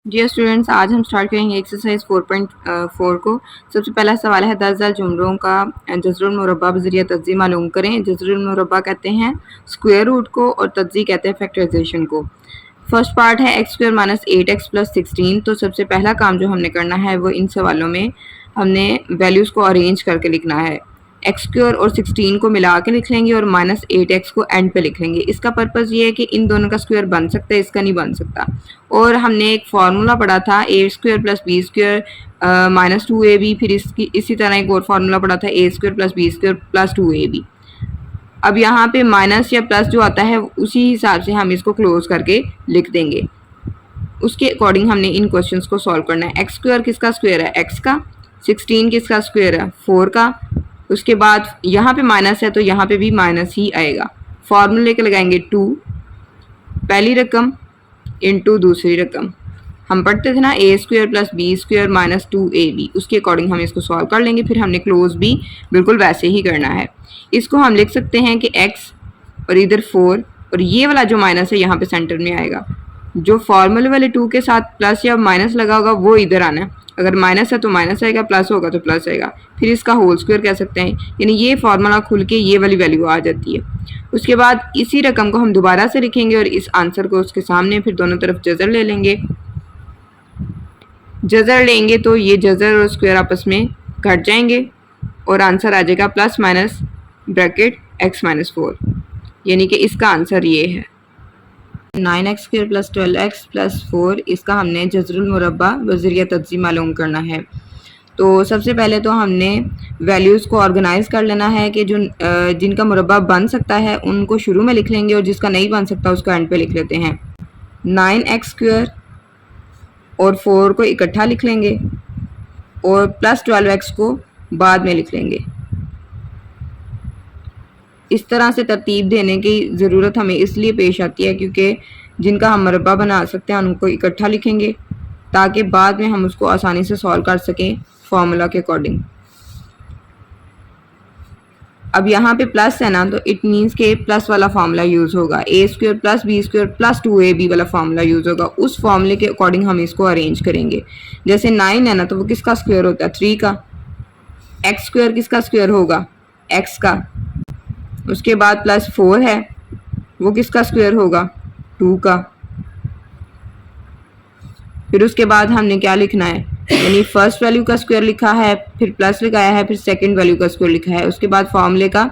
Dear students, आज हम start करेंगे एक्सरसाइज 4.4 को। सबसे पहला सवाल है 10,000 जुमलों का जज़रुल मुरब्बा बज़रिया तज्ज़ी मालूम करें। जज़रुल मुरब्बा कहते हैं स्क्वायर रूट को और तज्ज़ी कहते हैं फैक्टराइजेशन को। फर्स्ट पार्ट है x square minus 8x plus 16। तो सबसे पहला काम जो हमने करना है वो इन सवालों में हमने वैल्यूज़ को अरेंज करके लिखना है। एक्स स्क्वायर और 16 को मिला के लिख लेंगे और माइनस 8x को एंड पे लिख लेंगे। इसका पर्पज़ ये है कि इन दोनों का स्क्वायर बन सकता है, इसका नहीं बन सकता। और हमने एक फार्मूला पढ़ा था A square plus B square minus 2ab, फिर इसी तरह एक और फार्मूला पढ़ा था A square plus B square plus 2ab। अब यहाँ पे माइनस या प्लस जो आता है उसी हिसाब से हम इसको क्लोज करके लिख देंगे। उसके अकॉर्डिंग हमने इन क्वेश्चंस को सॉल्व करना है। एक्स स्क्वायर किसका स्क्वायर है? एक्स का। 16 किसका स्क्वायर है? 4 का। उसके बाद यहाँ पे माइनस है तो यहाँ पे भी माइनस ही आएगा। फॉर्मूले के लगाएंगे 2 पहली रकम इंटू दूसरी रकम। हम पढ़ते थे ना A square plus B square minus 2ab, उसके अकॉर्डिंग हम इसको सॉल्व कर लेंगे। फिर हमने क्लोज भी बिल्कुल वैसे ही करना है। इसको हम लिख सकते हैं कि x और इधर 4 और ये वाला जो माइनस है यहाँ पे सेंटर में आएगा। जो फॉर्मूले वाले 2 के साथ प्लस या माइनस लगा होगा वो इधर आना है। अगर माइनस है तो माइनस आएगा, प्लस होगा तो प्लस आएगा। फिर इसका होल स्क्वायर कह सकते हैं, यानी ये फार्मूला खुल के ये वाली वैल्यू आ जाती है। उसके बाद इसी रकम को हम दोबारा से लिखेंगे और इस आंसर को उसके सामने फिर दोनों तरफ जज़र ले लेंगे। जज़र लेंगे तो ये जज़र और स्क्वायर आपस में घट जाएंगे और आंसर आ जाएगा plus minus bracket x minus 4, यानी कि इसका आंसर ये है 9x square plus 12x plus 4। इसका हमने जज़रुल मुरब्बा बज़रिया तज्ज़ी मालूम करना है। तो सबसे पहले तो हमने वैल्यूज़ को ऑर्गेनाइज कर लेना है कि जो जिनका मुरब्बा बन सकता है उनको शुरू में लिख लेंगे और जिसका नहीं बन सकता उसका एंड पे लिख लेते हैं। 9x स्क्वायर और 4 को इकट्ठा लिख लेंगे और प्लस 12x को बाद में लिख लेंगे। इस तरह से तरतीब देने की ज़रूरत हमें इसलिए पेश आती है क्योंकि जिनका हम मुरब्बा बना सकते हैं उनको इकट्ठा लिखेंगे ताकि बाद में हम उसको आसानी से सॉल्व कर सकें फार्मूला के अकॉर्डिंग। अब यहाँ पे प्लस है ना, तो इट मीन्स के प्लस वाला फार्मूला यूज़ होगा। A square plus B square plus 2ab वाला फार्मूला यूज़ होगा। उस फार्मूले के अकॉर्डिंग हम इसको अरेंज करेंगे। जैसे 9 है ना, तो वो किसका स्क्वायर होता है? 3 का। एक्स स्क्वायर किसका स्क्वायर होगा? एक्स का। उसके बाद प्लस 4 है, वो किसका स्क्वायर होगा? 2 का। फिर उसके बाद हमने क्या लिखना है, यानी फर्स्ट वैल्यू का स्क्वायर लिखा है, फिर प्लस लगाया है, फिर सेकंड वैल्यू का स्क्वायर लिखा है, उसके बाद फॉर्मूले का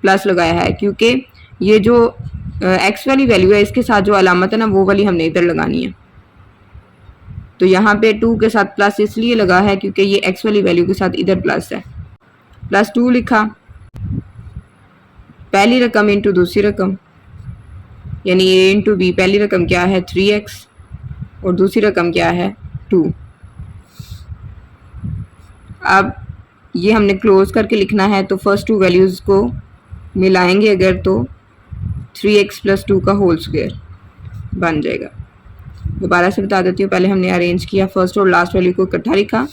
प्लस लगाया है। क्योंकि ये जो एक्स वाली वैल्यू है इसके साथ जो अलामत है ना वो वाली हमने इधर लगानी है। तो यहाँ पे 2 के साथ प्लस इसलिए लगा है क्योंकि ये एक्स वाली वैल्यू के साथ इधर प्लस है। प्लस 2 लिखा, पहली रकम इंटू दूसरी रकम, यानी a इंटू बी। पहली रकम क्या है? 3x और दूसरी रकम क्या है? 2। अब ये हमने क्लोज करके लिखना है तो फर्स्ट 2 वैल्यूज़ को मिलाएंगे अगर तो 3x प्लस 2 का होल स्क्वायर बन जाएगा। दोबारा से बता देती हूँ, पहले हमने अरेंज किया, फर्स्ट और लास्ट वैल्यू को इकट्ठा लिखा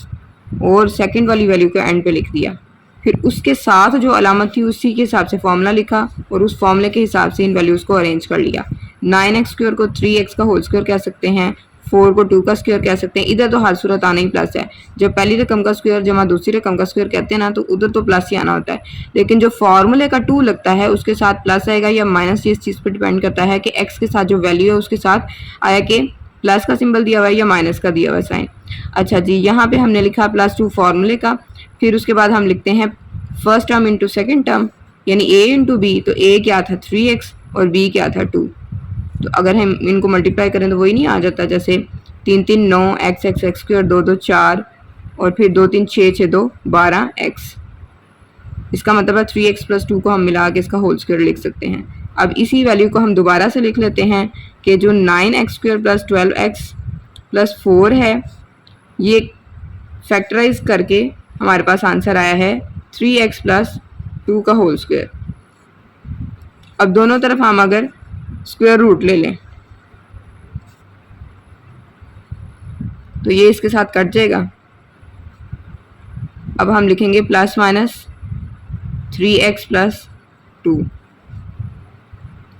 और सेकंड वाली वैल्यू को एंड पे लिख दिया। फिर उसके साथ जो अलामत थी उसी के हिसाब से फॉर्मूला लिखा और उस फॉर्मूले के हिसाब से इन वैल्यूज़ को अरेंज कर लिया। 9x स्क्वायर को 3x का होल स्क्वायर कह सकते हैं, 4 को 2 का स्क्वायर कह सकते हैं। इधर तो हर सूरत आना ही प्लस है। जब पहली रकम का स्क्वायर जमा दूसरी रकम का स्क्वायर कहते हैं ना, तो उधर तो प्लस ही आना होता है। लेकिन जो फॉर्मूले का 2 लगता है उसके साथ प्लस आएगा या माइनस, इस चीज़ पर डिपेंड करता है कि एक्स के साथ जो वैल्यू है उसके साथ आया कि प्लस का सिंबल दिया हुआ है या माइनस का दिया हुआ है साइन। अच्छा जी, यहाँ पे हमने लिखा प्लस 2 फॉर्मूले का। फिर उसके बाद हम लिखते हैं first term into second term, यानी a इंटू बी। तो a क्या था? 3x और b क्या था? 2। तो अगर हम इनको मल्टीप्लाई करें तो वही नहीं आ जाता, जैसे 3 3 9 x x x स्क्वायर 2 2 4 और फिर 2 3 6 6 2 12x। इसका मतलब है 3x प्लस 2 को हम मिला के इसका होल स्क्वायर लिख सकते हैं। अब इसी वैल्यू को हम दोबारा से लिख लेते हैं कि जो 9x square plus 12x plus 4 है, ये फैक्टराइज करके हमारे पास आंसर आया है 3x प्लस 2 का होल स्क्वायर। अब दोनों तरफ हम अगर स्क्वायर रूट ले लें तो ये इसके साथ कट जाएगा। अब हम लिखेंगे प्लस माइनस 3x प्लस 2,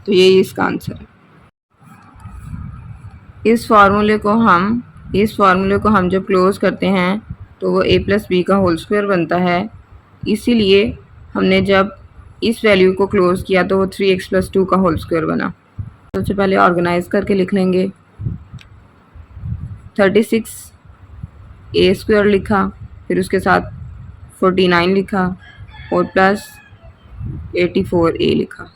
तो ये इसका आंसर है। इस फार्मूले को हम इस फार्मूले को हम जब क्लोज करते हैं तो वो a प्लस बी का होल स्क्वायर बनता है। इसीलिए हमने जब इस वैल्यू को क्लोज किया तो वो 3x प्लस 2 का होल स्क्वायर बना। सबसे पहले ऑर्गेनाइज करके लिख लेंगे। 36 ए स्क्वायर लिखा, फिर उसके साथ 49 लिखा और प्लस 84 ए लिखा।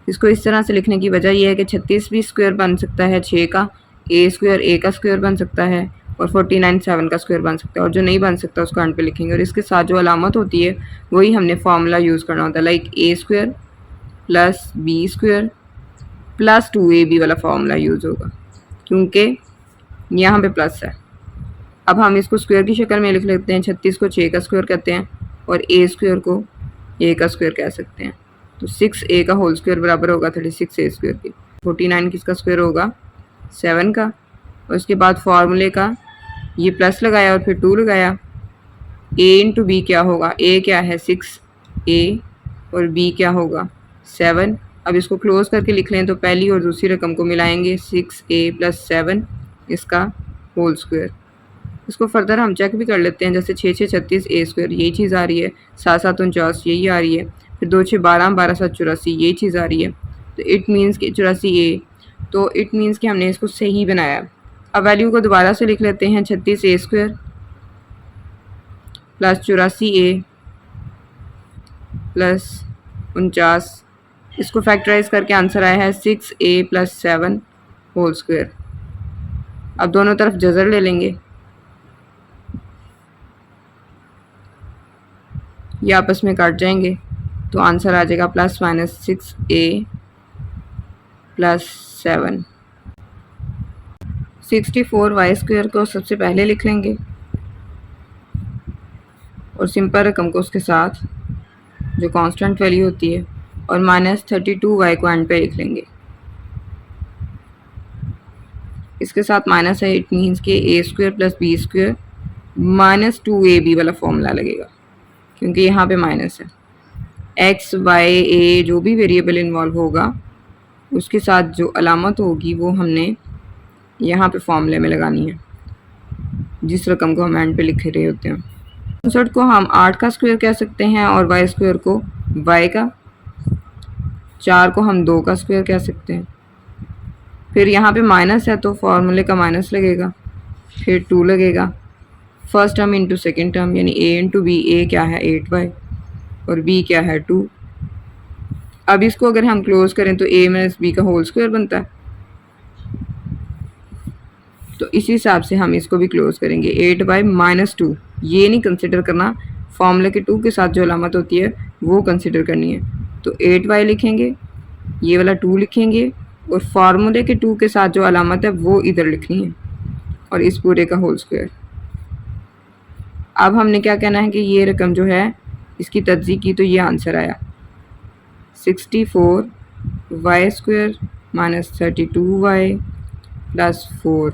इसको इस तरह से लिखने की वजह यह है कि 36 भी स्क्वायर बन सकता है 6 का, ए स्क्वायर ए का स्क्वायर बन सकता है और 49 7 का स्क्वायर बन सकता है, और जो नहीं बन सकता उसको एंड पे लिखेंगे। और इसके साथ जो अलामत होती है वही हमने फार्मूला यूज़ करना होता है, like a square plus B square plus 2ab वाला फार्मूला यूज़ होगा, क्योंकि यहाँ पे प्लस है। अब हम इसको स्क्वायर की शक्ल में लिख लेते हैं। 36 को 6 का स्क्वायर कहते हैं और ए स्क्वायर को ए का स्क्वायर कह सकते हैं। तो 6a का होल स्क्वायर बराबर होगा 36a स्क्वायर के। 49 किसका स्क्वायर होगा? 7 का। और उसके बाद फार्मूले का ये प्लस लगाया और फिर 2 लगाया। a इंटू बी क्या होगा? a क्या है? 6a और b क्या होगा? 7। अब इसको क्लोज करके लिख लें तो पहली और दूसरी रकम को मिलाएंगे, 6a प्लस 7 इसका होल स्क्वायर। इसको फर्दर हम चेक भी कर लेते हैं, जैसे 6 6 36 ए स्क्वायर यही चीज़ आ रही है, 7 7 49 यही आ रही है, फिर 2 6 12 12 7 84 यही चीज़ आ रही है। तो इट मीन्स कि 84 ए, तो इट मीन्स कि हमने इसको सही बनाया। अब वैल्यू को दोबारा से लिख लेते हैं, 36 ए स्क्वायर प्लस 84 ए प्लस 49, इसको फैक्टराइज करके आंसर आया है 6a प्लस 7 होल स्क्वायर। अब दोनों तरफ जज़र ले लेंगे, ये आपस में काट जाएंगे तो आंसर आ जाएगा plus minus 6a plus 7। 64y square को सबसे पहले लिख लेंगे और सिंपल रकम को उसके साथ जो कांस्टेंट वैल्यू होती है, और माइनस 32y को एंड पे लिख लेंगे। इसके साथ माइनस है, इट मीन्स के A square plus B square minus 2ab वाला फॉर्मूला लगेगा, क्योंकि यहाँ पे माइनस है। एक्स वाई ए जो भी वेरिएबल इन्वॉल्व होगा उसके साथ जो अलामत होगी वो हमने यहाँ पे फॉर्मूले में लगानी है, जिस रकम को हम एंड पे लिख रहे होते हैं। 64 को हम 8 का स्क्वायर कह सकते हैं और वाई स्क्वायर को वाई का। 4 को हम 2 का स्क्वायर कह सकते हैं। फिर यहाँ पे माइनस है तो फॉर्मूले का माइनस लगेगा, फिर 2 लगेगा, first term into second term, यानी a इंटू बी। ए क्या है? 8y और b क्या है? 2। अब इसको अगर हम क्लोज करें तो a माइनस बी का होल स्क्वायर बनता है, तो इसी हिसाब से हम इसको भी क्लोज करेंगे। 8y माइनस 2 ये नहीं कंसिडर करना, फॉर्मूले के 2 के साथ जो अलामत होती है वो कंसिडर करनी है। तो 8y लिखेंगे, ये वाला 2 लिखेंगे और फार्मूले के 2 के साथ जो अलामत है वो इधर लिखनी है और इस पूरे का होल स्क्वायर। अब हमने क्या कहना है कि ये रकम जो है इसकी तज्ज़ी की तो ये आंसर आया 64y square minus 32y plus 4,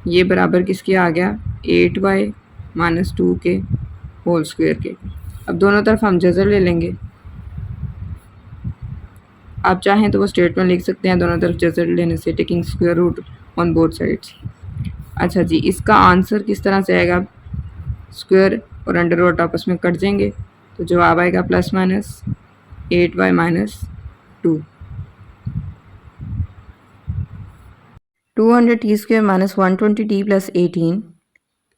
ये बराबर किसके आ गया? 8y माइनस 2 के होल स्क्वायर के। अब दोनों तरफ हम जज़र ले लेंगे, आप चाहें तो वो स्टेटमेंट लिख सकते हैं दोनों तरफ जज़र लेने से, taking square root on both sides. अच्छा जी, इसका आंसर किस तरह से आएगा? स्क्वायर और अंडर रूट आपस में कट जाएंगे तो जवाब आएगा plus minus 8y minus 2। 200t square minus 120t plus 18,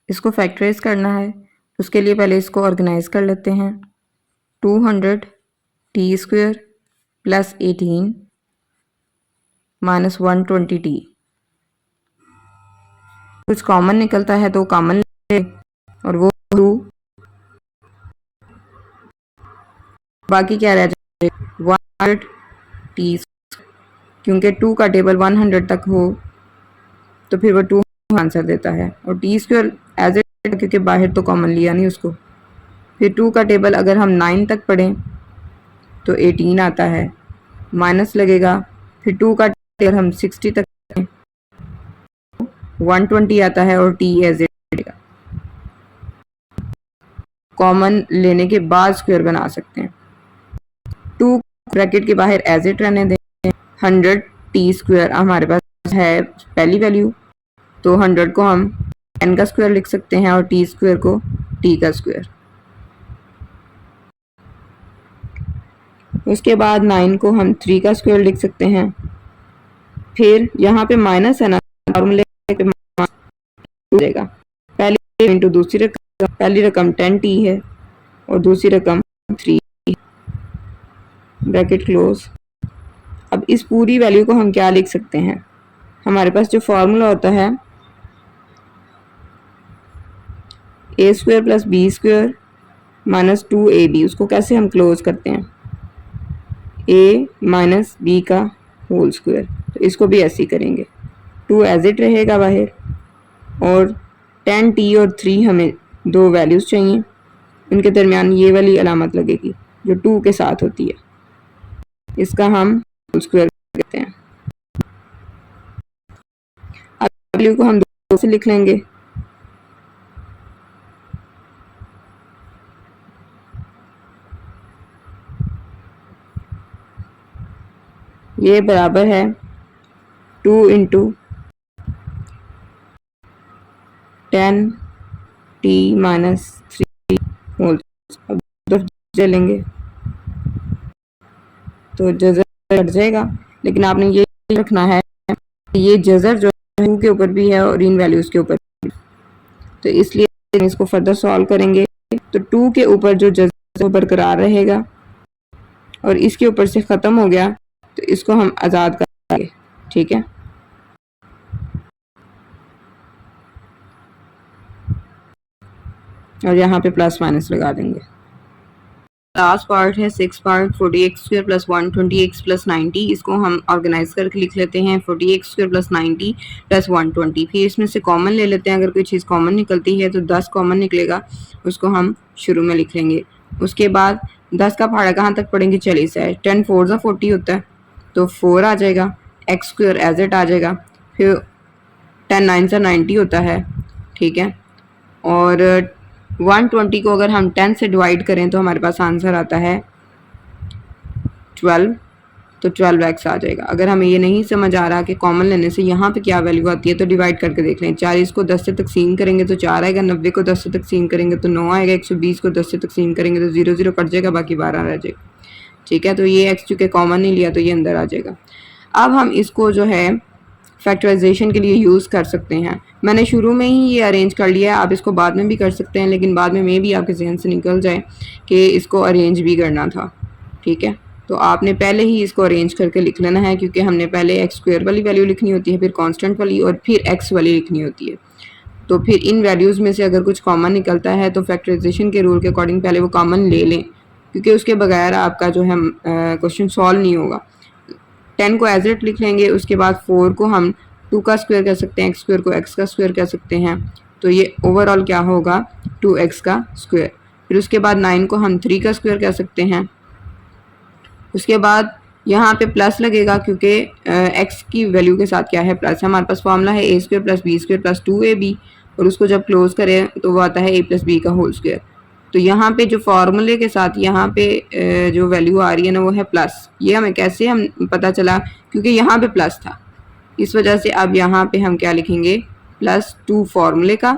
इसको फैक्टराइज करना है। उसके लिए पहले इसको ऑर्गेनाइज कर लेते हैं। 200t square plus 18 minus 120t, कुछ कॉमन निकलता है तो कॉमन ले और वो 2, बाकी क्या रह जाएगा? 100t, क्योंकि 2 का टेबल 100 तक हो तो फिर वो 2 आंसर देता है, और टी स्क्वायर एज ए, क्योंकि बाहर तो कॉमन लिया नहीं उसको। फिर 2 का टेबल अगर हम 9 तक पढ़ें तो 18 आता है, माइनस लगेगा। फिर 2 का टेबल हम 60 तक पढ़ें 120 आता है और टी एज ए कॉमन लेने के बाद स्क्वायर बना सकते हैं। 2 ब्रैकेट के बाहर एज एट रहने दें। 100t स्क्वायर हमारे पास है पहली वैल्यू, तो 100 को हम n का स्क्वायर लिख सकते हैं और t स्क्वायर को t का स्क्वायर। उसके बाद 9 को हम 3 का स्क्वायर लिख सकते हैं। फिर यहाँ पे माइनस है ना, फॉर्मूले पे हो जाएगा। पहली इंटू दूसरी रकम, पहली रकम 10t है और दूसरी रकम 3, ब्रैकेट क्लोज। अब इस पूरी वैल्यू को हम क्या लिख सकते हैं, हमारे पास जो फॉर्मूला होता है a square plus B square minus 2ab, उसको कैसे हम क्लोज करते हैं, a माइनस बी का होल स्क्वायर। तो इसको भी ऐसे ही करेंगे, 2 एज इट रहेगा बाहर और 10t और 3 हमें दो वैल्यूज़ चाहिए, उनके दरमियान ये वाली अलामत लगेगी जो 2 के साथ होती है, इसका हम होल स्क्वायर कहते हैं। अब वैल्यू को हम 2 से लिख लेंगे, ये बराबर है 2 इंटू 10t माइनस 3 होल। अब चलेंगे तो जज़र कट जाएगा, लेकिन आपने ये रखना है ये जज़र जो है 2 के ऊपर भी है और इन वैल्यूज़ के ऊपर भी, तो इसलिए इसको फर्दर सॉल्व करेंगे तो 2 के ऊपर जो जज़र बरकरार रहेगा और इसके ऊपर से ख़त्म हो गया तो इसको हम आज़ाद करेंगे, ठीक है। और यहाँ पे प्लस माइनस लगा देंगे। लास्ट पार्ट है 6 part 40x square plus 120x plus 90। इसको हम ऑर्गेनाइज करके लिख लेते हैं 40x स्क्वायर प्लस 90 प्लस 120। फिर इसमें से कॉमन ले लेते हैं, अगर कोई चीज़ कॉमन निकलती है तो 10 कॉमन निकलेगा, उसको हम शुरू में लिख लेंगे। उसके बाद 10 का पहाड़ा कहाँ तक पढ़ेंगे, 40 है, 10 4 ज़ा 40 होता है तो 4 आ जाएगा, एक्स स्क्वायर एज इट आ जाएगा। फिर 10 9 ज़ा 90 होता है, ठीक है। और 120 को अगर हम 10 से डिवाइड करें तो हमारे पास आंसर आता है 12, तो 12x आ जाएगा। अगर हमें ये नहीं समझ आ रहा कि कॉमन लेने से यहाँ पे क्या वैल्यू आती है तो डिवाइड करके देख लें। 40 को 10 से तकसीम करेंगे तो 4 आएगा, 90 को 10 से तकसीम करेंगे तो 9 आएगा, 120 को 10 से तकसीम करेंगे तो 0 0 कट जाएगा, बाकी 12 रह जाएगा, ठीक है। तो ये x चूँकि कॉमन नहीं लिया तो ये अंदर आ जाएगा। अब हम इसको जो है फैक्टराइजेशन के लिए यूज़ कर सकते हैं। मैंने शुरू में ही ये अरेंज कर लिया है, आप इसको बाद में भी कर सकते हैं, लेकिन बाद में भी आपके जहन से निकल जाए कि इसको अरेंज भी करना था, ठीक है। तो आपने पहले ही इसको अरेंज करके लिख लेना है, क्योंकि हमने पहले एक्स स्क्वायर वाली वैल्यू लिखनी होती है, फिर कांस्टेंट वाली और फिर एक्स वाली लिखनी होती है। तो फिर इन वैल्यूज़ में से अगर कुछ कॉमन निकलता है तो फैक्टराइजेशन के रूल के अकॉर्डिंग पहले वो कॉमन ले लें, क्योंकि उसके बगैर आपका जो है क्वेश्चन सॉल्व नहीं होगा। 10 को एज इट लिख लेंगे, उसके बाद 4 को हम 2 का स्क्वायर कह सकते हैं, एक्स स्क्वायर को एक्स का स्क्वायर कह सकते हैं, तो ये ओवरऑल क्या होगा 2x का स्क्वायर। फिर उसके बाद 9 को हम 3 का स्क्वायर कह सकते हैं। उसके बाद यहाँ पे प्लस लगेगा, क्योंकि x की वैल्यू के साथ क्या है प्लस। हमारे पास फॉर्मूला है a square plus B square plus 2ab, और उसको जब क्लोज करें तो वो आता है a प्लस बी का होल स्क्वायर। तो यहाँ पे जो फार्मूले के साथ यहाँ पे जो वैल्यू आ रही है ना वो है प्लस। ये हमें कैसे हम पता चला, क्योंकि यहाँ पे प्लस था, इस वजह से अब यहाँ पे हम क्या लिखेंगे +2 फार्मूले का।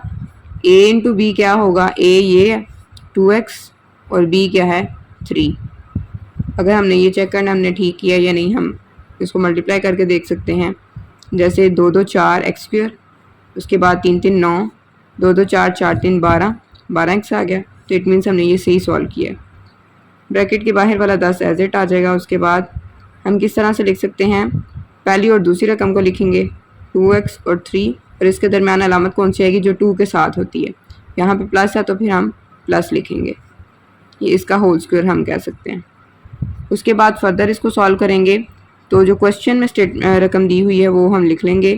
a इंटू बी क्या होगा, a ये है 2x और b क्या है 3। अगर हमने ये चेक करना हमने ठीक किया या नहीं, हम इसको मल्टीप्लाई करके देख सकते हैं। जैसे 2 2 4 एक्स स्क्वायर, उसके बाद 3 3 9, 2 2 4 4 3 12, 12x आ गया, तो इट मीन्स हमने ये सही सॉल्व किया। ब्रैकेट के बाहर वाला 10 एज इट आ जाएगा। उसके बाद हम किस तरह से लिख सकते हैं, पहली और दूसरी रकम को लिखेंगे 2x और 3, और इसके दरमियान अलामत कौन सी आएगी जो 2 के साथ होती है। यहाँ पे प्लस है तो फिर हम प्लस लिखेंगे, ये इसका होल स्क्वायर हम कह सकते हैं। उसके बाद फर्दर इसको सॉल्व करेंगे तो जो क्वेश्चन में रकम दी हुई है वो हम लिख लेंगे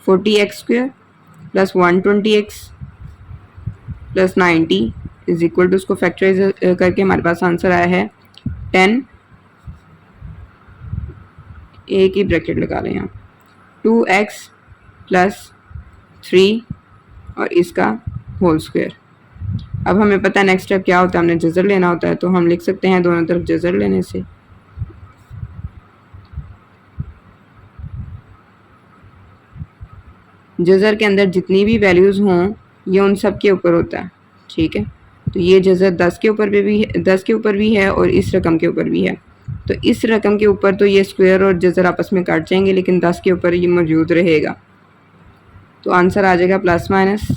40x square plus 120x plus 90 is equal to, उसको फैक्टराइज करके हमारे पास आंसर आया है 10, एक ही ब्रैकेट लगा लें यहाँ, 2x प्लस 3 और इसका होल स्क्वायर। अब हमें पता है नेक्स्ट स्टेप क्या होता है, हमने जज़र लेना होता है, तो हम लिख सकते हैं दोनों तरफ जज़र लेने से जज़र के अंदर जितनी भी वैल्यूज़ हों ये उन सब के ऊपर होता है, ठीक है। तो ये जज़र 10 के ऊपर भी है, 10 के ऊपर भी है और इस रकम के ऊपर भी है। तो इस रकम के ऊपर तो ये स्क्वायर और जज़र आपस में काट जाएंगे, लेकिन 10 के ऊपर ये मौजूद रहेगा। तो आंसर आ जाएगा प्लस माइनस